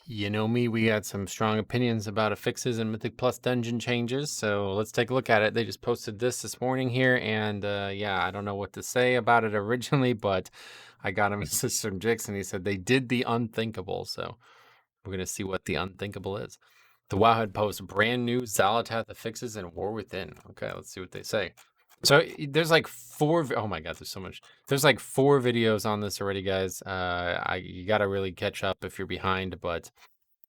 You know me, we got some strong opinions about affixes and Mythic Plus dungeon changes, so let's take a look at it. They just posted this morning here, and yeah, I don't know what to say about it originally, but I got him into some jigs, and he said they did the unthinkable, so we're going to see what the unthinkable is. The Wowhead posts brand new Xalatath affixes and War Within. Okay, let's see what they say. So there's like oh my god, there's so much. There's like 4 videos on this already, guys. You got to really catch up if you're behind, but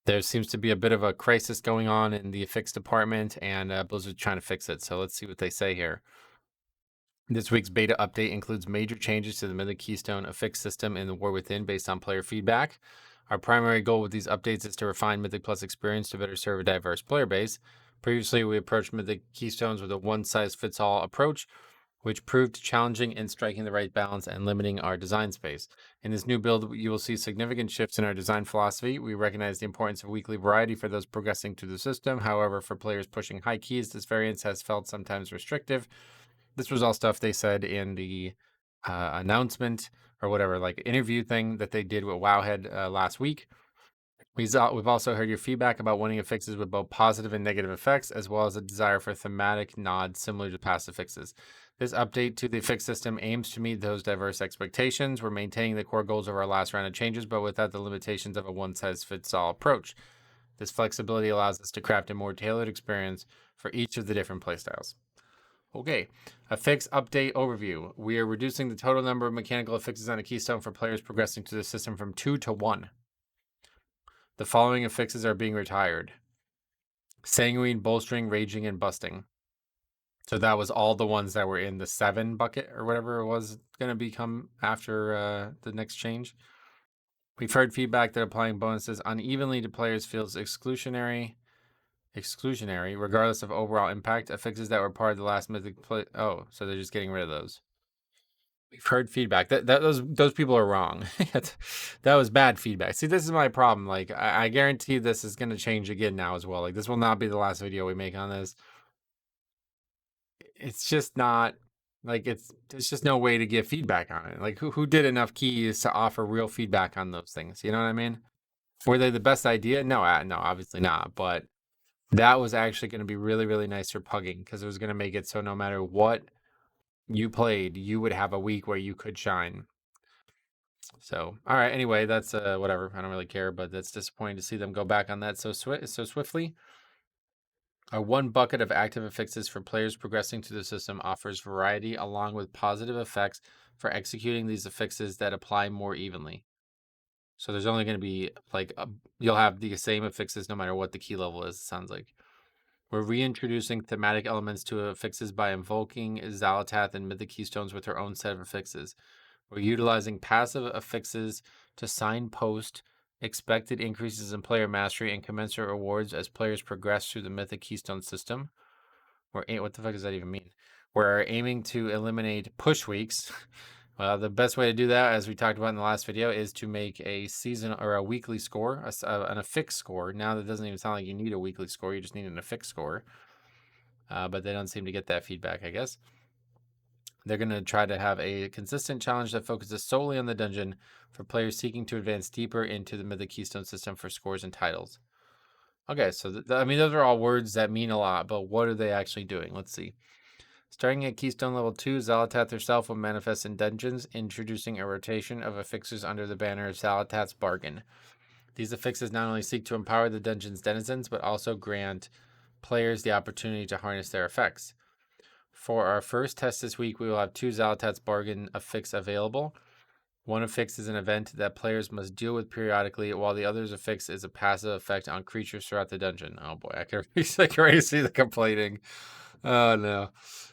there seems to be a bit of a crisis going on in the affix department, and Blizzard's trying to fix it. So let's see what they say here. This week's beta update includes major changes to the Mythic Keystone affix system in the War Within based on player feedback. Our primary goal with these updates is to refine Mythic Plus experience to better serve a diverse player base. Previously, we approached Mythic Keystones with a one-size-fits-all approach, which proved challenging in striking the right balance and limiting our design space. In this new build, you will see significant shifts in our design philosophy. We recognize the importance of weekly variety for those progressing through the system. However, for players pushing high keys, this variance has felt sometimes restrictive. This was all stuff they said in the announcement or whatever, like interview thing that they did with Wowhead last week. We've also heard your feedback about wanting affixes with both positive and negative effects, as well as a desire for thematic nods similar to past affixes. This update to the affix system aims to meet those diverse expectations. We're maintaining the core goals of our last round of changes, but without the limitations of a one-size-fits-all approach. This flexibility allows us to craft a more tailored experience for each of the different playstyles. Okay, affix update overview. We are reducing the total number of mechanical affixes on a keystone for players progressing through the system from 2 to 1. The following affixes are being retired: Sanguine, Bolstering, Raging, and Busting. So that was all the ones that were in the 7 bucket or whatever it was going to become after the next change. We've heard feedback that applying bonuses unevenly to players feels exclusionary, regardless of overall impact. Affixes that were part of the last Mythic play. Oh, so they're just getting rid of those. We've heard feedback that those people are wrong. That was bad feedback. See, this is my problem. Like, I guarantee this is going to change again now as well. Like, this will not be the last video we make on this. It's just not like there's just no way to give feedback on it. Like, who did enough keys to offer real feedback on those things? You know what I mean? Were they the best idea? No, no, obviously not. But that was actually going to be really, really nice for pugging, because it was going to make it so no matter what you played, you would have a week where you could shine. So, all right. Anyway, that's whatever. I don't really care, but that's disappointing to see them go back on that so swiftly. Our 1 bucket of active affixes for players progressing through the system offers variety along with positive effects for executing these affixes that apply more evenly. So there's only going to be like you'll have the same affixes no matter what the key level is, it sounds like. We're reintroducing thematic elements to affixes by invoking Xalatath and Mythic Keystones with their own set of affixes. We're utilizing passive affixes to signpost expected increases in player mastery and commensurate rewards as players progress through the Mythic Keystone system. What the fuck does that even mean? We're aiming to eliminate push weeks. Well, the best way to do that, as we talked about in the last video, is to make a season or a weekly score, an affix score. Now that doesn't even sound like you need a weekly score; you just need an affix score. But they don't seem to get that feedback, I guess. They're going to try to have a consistent challenge that focuses solely on the dungeon for players seeking to advance deeper into the Mythic Keystone system for scores and titles. Okay, so I mean, those are all words that mean a lot, but what are they actually doing? Let's see. Starting at Keystone Level 2, Xalatath herself will manifest in dungeons, introducing a rotation of affixes under the banner of Xalatath's Bargain. These affixes not only seek to empower the dungeon's denizens, but also grant players the opportunity to harness their effects. For our first test this week, we will have 2 Xalatath's Bargain affix available. One affix is an event that players must deal with periodically, while the other's affix is a passive effect on creatures throughout the dungeon. Oh boy, I can already see the complaining. Oh no.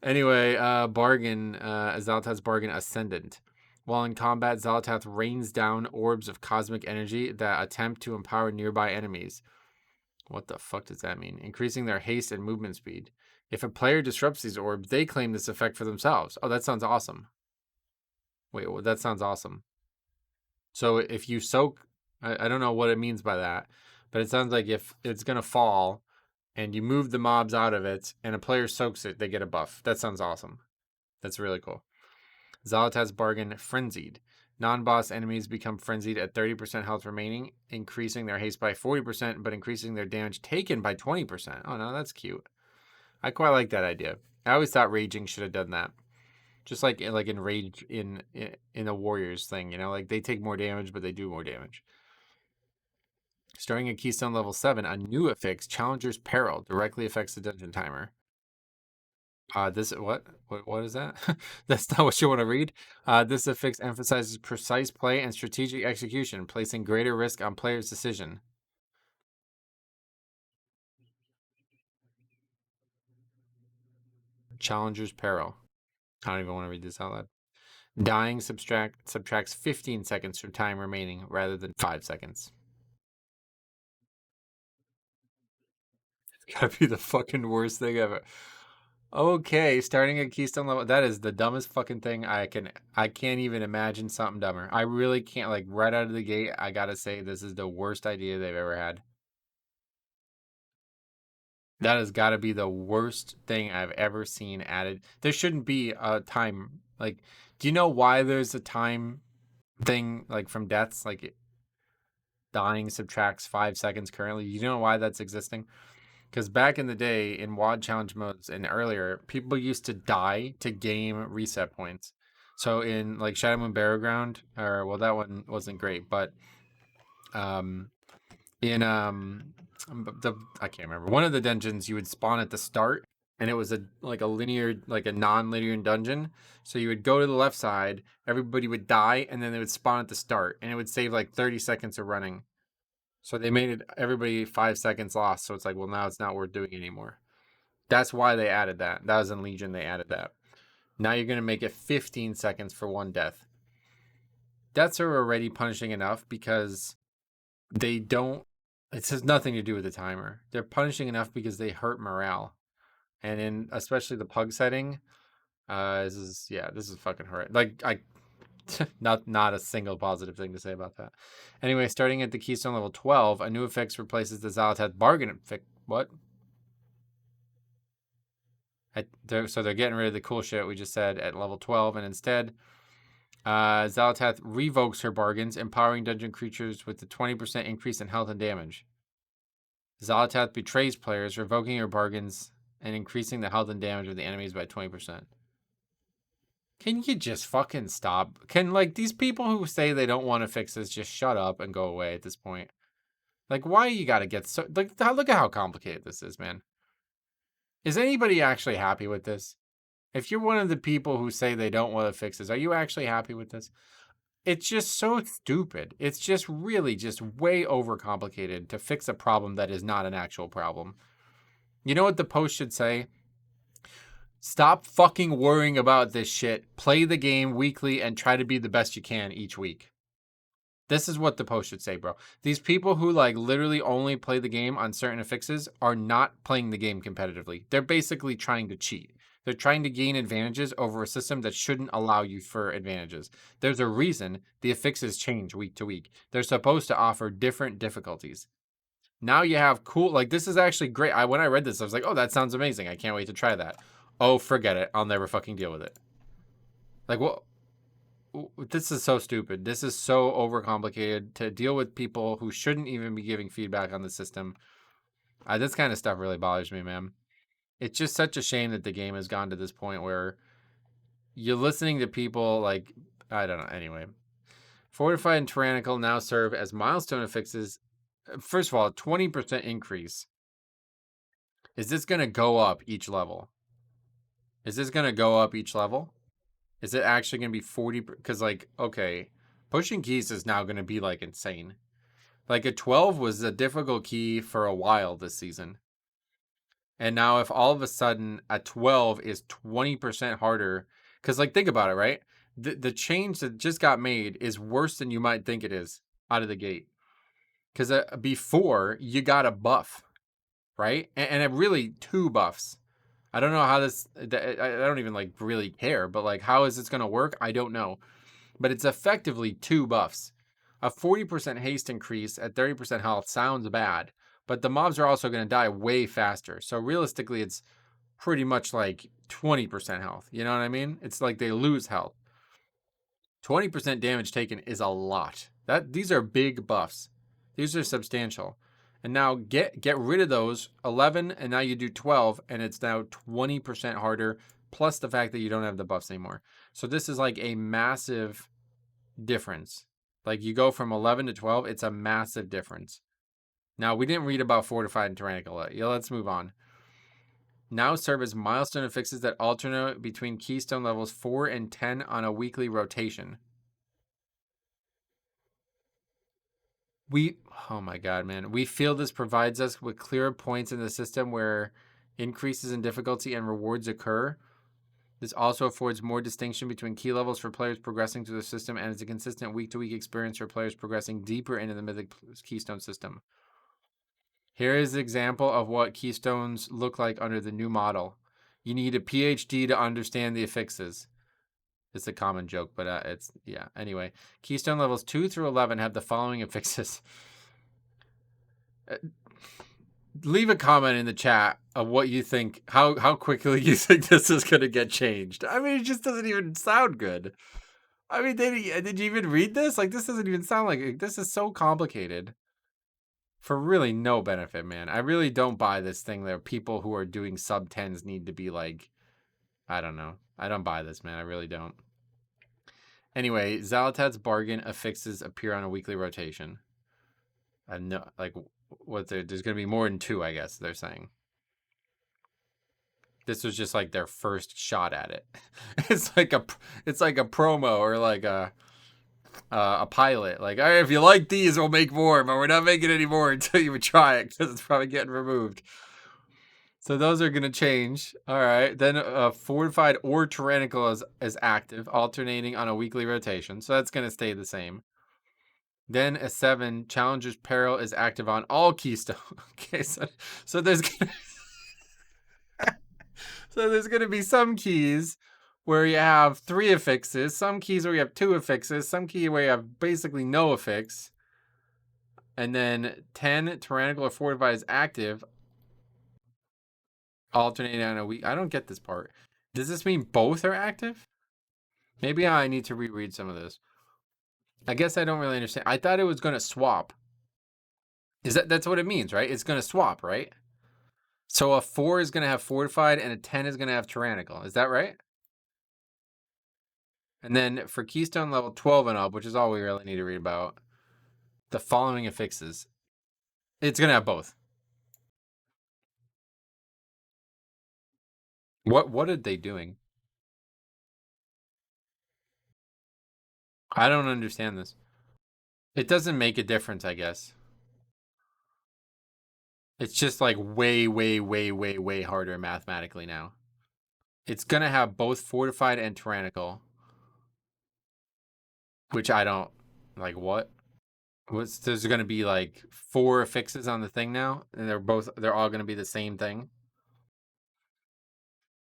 Anyway, Bargain, Xalatath's Bargain Ascendant. While in combat, Xalatath rains down orbs of cosmic energy that attempt to empower nearby enemies. What the fuck does that mean? Increasing their haste and movement speed. If a player disrupts these orbs, they claim this effect for themselves. Oh, that sounds awesome. Wait, well, that sounds awesome. So if you soak, I don't know what it means by that, but it sounds like if it's going to fall and you move the mobs out of it and a player soaks it, they get a buff. That sounds awesome. That's really cool. Xalatath's Bargain Frenzied. Non-boss enemies become frenzied at 30% health remaining, increasing their haste by 40%, but increasing their damage taken by 20%. Oh, no, that's cute. I quite like that idea. I always thought raging should have done that. Just like in rage in a warriors thing, you know, like they take more damage, but they do more damage. Starting at Keystone level 7, a new affix, Challenger's Peril, directly affects the dungeon timer. What is that? That's not what you want to read. This affix emphasizes precise play and strategic execution, placing greater risk on players' decision. Challenger's Peril. I don't even want to read this out loud. Dying subtracts 15 seconds from time remaining rather than 5 seconds. It's gotta be the fucking worst thing ever. Okay, starting at Keystone level. That is the dumbest fucking thing I can't even imagine something dumber. I really can't, like, right out of the gate, I gotta say this is the worst idea they've ever had. That has got to be the worst thing I've ever seen added. There shouldn't be a time, like, do you know why there's a time thing, like, from deaths? Like, dying subtracts 5 seconds currently. You know why that's existing? Because back in the day, in WOD challenge modes and earlier, people used to die to gain reset points. So in, like, Shadow Moon Battleground, or, well, that one wasn't great, but in I can't remember, one of the dungeons, you would spawn at the start, and it was a non-linear dungeon. So you would go to the left side, everybody would die, and then they would spawn at the start, and it would save like 30 seconds of running. So they made it everybody 5 seconds lost. So it's like, well, now it's not worth doing anymore. That's why they added that. That was in Legion, they added that. Now you're going to make it 15 seconds for one death. Deaths are already punishing enough because they don't, it has nothing to do with the timer. They're punishing enough because they hurt morale. And in especially the pug setting, this is fucking horrific. Like, not a single positive thing to say about that. Anyway, starting at the Keystone level 12, a new affix replaces the Xal'atath bargain affix. What? So they're getting rid of the cool shit we just said at level 12, and instead, Xal'atath revokes her bargains, empowering dungeon creatures with a 20% increase in health and damage. Xal'atath betrays players, revoking her bargains and increasing the health and damage of the enemies by 20%. Can you just fucking stop? Can, like, these people who say they don't want to fix this just shut up and go away at this point? Like, why you gotta get so, like, look at how complicated this is, man. Is anybody actually happy with this? If you're one of the people who say they don't want to fix this, are you actually happy with this? It's just so stupid. It's just really just way overcomplicated to fix a problem that is not an actual problem. You know what the post should say? Stop fucking worrying about this shit. Play the game weekly and try to be the best you can each week. This is what the post should say, bro. These people who, like, literally only play the game on certain affixes are not playing the game competitively. They're basically trying to cheat. They're trying to gain advantages over a system that shouldn't allow you for advantages. There's a reason the affixes change week to week. They're supposed to offer different difficulties. Now you have cool, like, this is actually great. When I read this, I was like, oh, that sounds amazing. I can't wait to try that. Oh, forget it. I'll never fucking deal with it. Like, what? This is so stupid. This is so overcomplicated to deal with people who shouldn't even be giving feedback on the system. This kind of stuff really bothers me, man. It's just such a shame that the game has gone to this point where you're listening to people like, I don't know. Anyway, Fortified and Tyrannical now serve as milestone affixes. First of all, 20% increase. Is this going to go up each level? Is this going to go up each level? Is it actually going to be 40? Because, like, okay, pushing keys is now going to be, like, insane. Like, a 12 was a difficult key for a while this season. And now if all of a sudden a 12 is 20% harder, because, like, think about it, right? The change that just got made is worse than you might think it is out of the gate. Because before, you got a buff, right? And really 2 buffs. I don't know how this, I don't even, like, really care, but, like, how is this going to work? I don't know. But it's effectively 2 buffs. A 40% haste increase at 30% health sounds bad, but the mobs are also going to die way faster. So realistically, it's pretty much like 20% health. You know what I mean? It's like they lose health. 20% damage taken is a lot. These are big buffs. These are substantial. And now get rid of those 11, and now you do 12, and it's now 20% harder, plus the fact that you don't have the buffs anymore. So this is like a massive difference. Like you go from 11 to 12, it's a massive difference. Now, we didn't read about Fortified and Tyrannical. Yeah, let's move on. Now serve as milestone affixes that alternate between keystone levels 4 and 10 on a weekly rotation. Oh my god, man. We feel this provides us with clearer points in the system where increases in difficulty and rewards occur. This also affords more distinction between key levels for players progressing through the system and is a consistent week-to-week experience for players progressing deeper into the Mythic Keystone system. Here is an example of what keystones look like under the new model. You need a PhD to understand the affixes. It's a common joke, but it's, yeah. Anyway, keystone levels 2 through 11 have the following affixes. Leave a comment in the chat of what you think, how quickly you think this is going to get changed. I mean, it just doesn't even sound good. I mean, did you even read this? Like, this doesn't even sound like, this is so complicated. For really no benefit, man. I really don't buy this thing that people who are doing sub 10s need to be like, I don't know. I don't buy this, man. I really don't. Anyway, Xalotad's bargain affixes appear on a weekly rotation. I know, like, there's going to be more than 2, I guess they're saying. This was just like their first shot at it. It's like a promo or like a pilot. Like, all right, if you like these, we'll make more, but we're not making any more until you would try it because it's probably getting removed. So those are going to change. All right. Then Fortified or Tyrannical is active, alternating on a weekly rotation. So that's going to stay the same. Then a 7, Challenger's Peril is active on all keystones. Okay, so there's going to be some keys where you have 3 affixes, some keys where you have 2 affixes, some key where you have basically no affix. And then 10, Tyrannical or Fortified is active, alternating on a week. I don't get this part. Does this mean both are active? Maybe I need to reread some of this. I guess I don't really understand. I thought it was going to swap. That's what it means, right? It's going to swap, right? So a 4 is going to have Fortified and a 10 is going to have Tyrannical. Is that right? And then for Keystone level 12 and up, which is all we really need to read about, the following affixes. It's going to have both. What are they doing? I don't understand this. It doesn't make a difference, I guess. It's just like way, way, way, way, way harder mathematically now. It's going to have both Fortified and Tyrannical. Which I don't, like, what? There's going to be like 4 affixes on the thing now, and they're all going to be the same thing.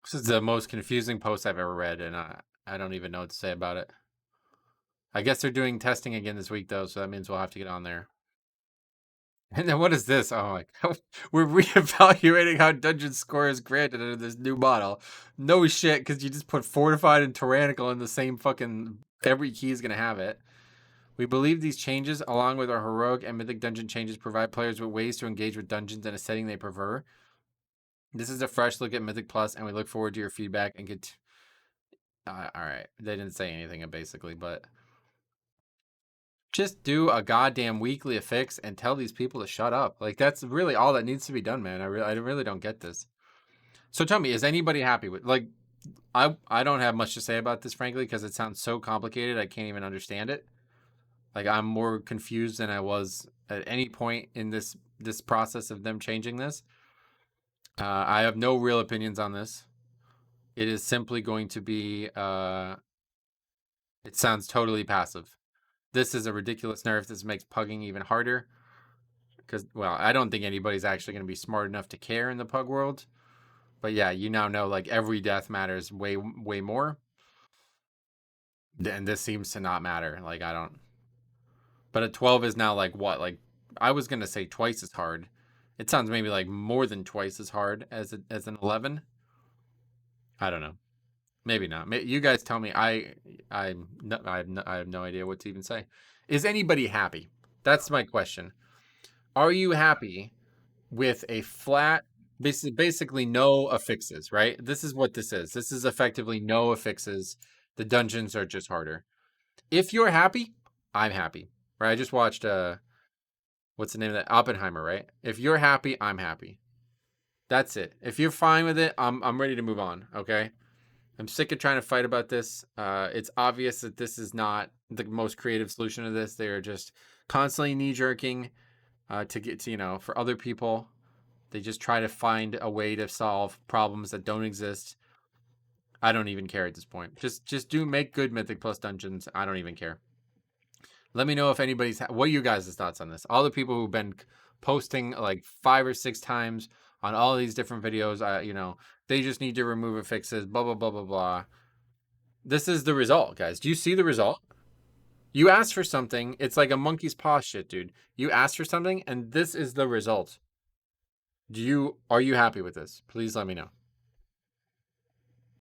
This is the most confusing post I've ever read, and I don't even know what to say about it. I guess they're doing testing again this week, though, so that means we'll have to get on there. And then what is this? Oh, like, we're reevaluating how dungeon score is granted under this new model. No shit, because you just put Fortified and Tyrannical in the same fucking... Every key is going to have it. We believe these changes, along with our heroic and mythic dungeon changes, provide players with ways to engage with dungeons in a setting they prefer. This is a fresh look at Mythic Plus, and we look forward to your feedback and get... all right. They didn't say anything, basically, but... Just do a goddamn weekly affix and tell these people to shut up. Like, that's really all that needs to be done, man. I really don't get this. So tell me, is anybody happy with... Like, I don't have much to say about this, frankly, because it sounds so complicated, I can't even understand it. Like, I'm more confused than I was at any point in this process of them changing this. I have no real opinions on this. It is simply going to be... it sounds totally passive. This is a ridiculous nerf. This makes pugging even harder. Because, well, I don't think anybody's actually going to be smart enough to care in the pug world. But yeah, you now know, like, every death matters way, way more. And this seems to not matter. Like, I don't... But a 12 is now, like, what? Like, I was going to say twice as hard. It sounds maybe like more than twice as hard as an 11. I don't know. Maybe not. You guys tell me. I have no idea what to even say. Is anybody happy? That's my question. Are you happy with a flat, basically no affixes, right? This is what this is. This is effectively no affixes. The dungeons are just harder. If you're happy, I'm happy. Right? I just watched what's the name of that? Oppenheimer, right? If you're happy, I'm happy. That's it. If you're fine with it, I'm ready to move on. Okay. I'm sick of trying to fight about this. It's obvious that this is not the most creative solution to this. They're just constantly knee jerking to get to, for other people. They just try to find a way to solve problems that don't exist. I don't even care at this point. Just make good Mythic Plus dungeons. I don't even care. Let me know if anybody's what are you guys' thoughts on this? All the people who've been posting like 5 or 6 times on all these different videos, they just need to remove affixes, blah blah blah blah blah. This is the result, guys. Do you see the result? You asked for something. It's like a monkey's paw shit, dude. You asked for something, and this is the result. Are you happy with this? Please let me know.